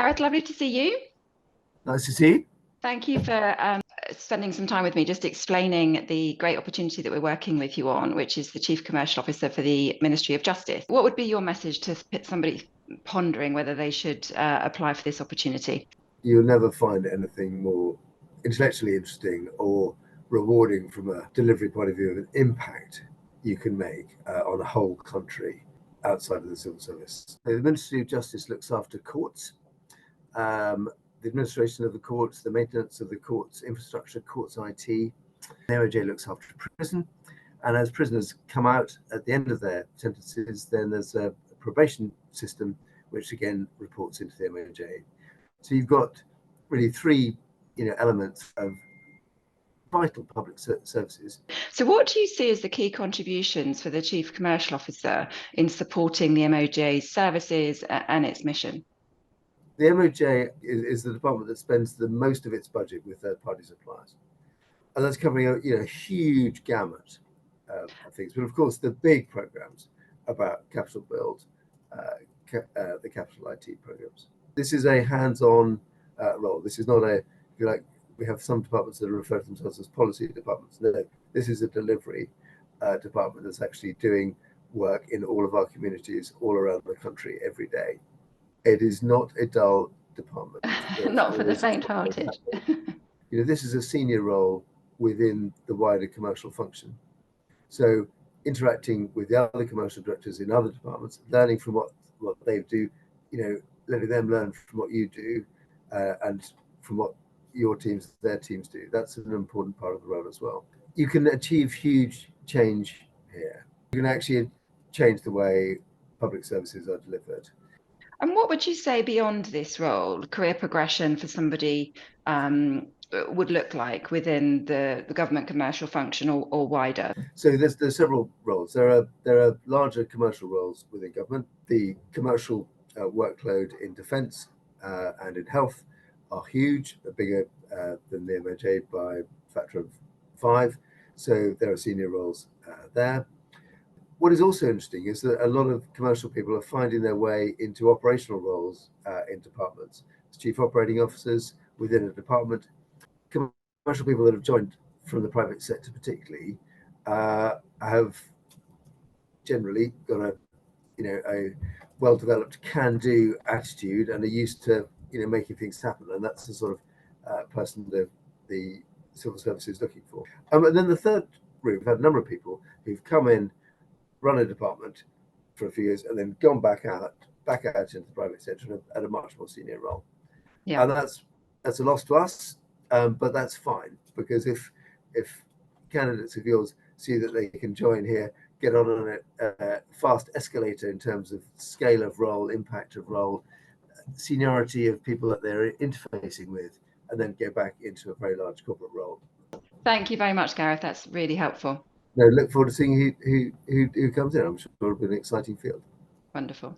Gareth, lovely to see you. Nice to see you. Thank you for spending some time with me just explaining the great opportunity that we're working with you on, which is the Chief Commercial Officer for the Ministry of Justice. What would be your message to somebody pondering whether they should apply for this opportunity? You'll never find anything more intellectually interesting or rewarding from a delivery point of view of an impact you can make on a whole country outside of the civil service. The Ministry of Justice looks after courts, the administration of the courts, the maintenance of the courts, infrastructure, courts IT. The MOJ looks after prison, and as prisoners come out at the end of their sentences, then there's a probation system which again reports into the MOJ. So you've got really three elements of vital public services. So what do you see as the key contributions for the Chief Commercial Officer in supporting the MOJ's services and its mission? The MOJ is the department that spends the most of its budget with third-party suppliers. And that's covering a huge gamut of things. But of course, the big programs about capital build, the capital IT programs. This is a hands-on role. This is not a, if you like, we have some departments that refer to themselves as policy departments. No, this is a delivery department that's actually doing work in all of our communities all around the country every day. It is not a dull department. Not for the faint-hearted. This is a senior role within the wider commercial function. So interacting with the other commercial directors in other departments, learning from what they do, letting them learn from what you do and from what their teams do. That's an important part of the role as well. You can achieve huge change here. You can actually change the way public services are delivered. And what would you say beyond this role, career progression for somebody would look like within the government commercial function or wider? So there's several roles. There are larger commercial roles within government. The commercial workload in defence and in health are huge, bigger than the MOJ by a factor of 5. So there are senior roles there. What is also interesting is that a lot of commercial people are finding their way into operational roles in departments. As chief operating officers within a department, commercial people that have joined from the private sector particularly have generally got a well-developed can-do attitude and are used to making things happen, and that's the sort of person that the civil service is looking for. And then the third route, we've had a number of people who've come in, run a department for a few years, and then gone back out into the private sector at a much more senior role. Yeah. And that's a loss to us, but that's fine, because if candidates of yours see that they can join here, get on a fast escalator in terms of scale of role, impact of role, seniority of people that they're interfacing with, and then go back into a very large corporate role. Thank you very much, Gareth. That's really helpful. No, look forward to seeing who comes in. I'm sure it'll be an exciting field. Wonderful.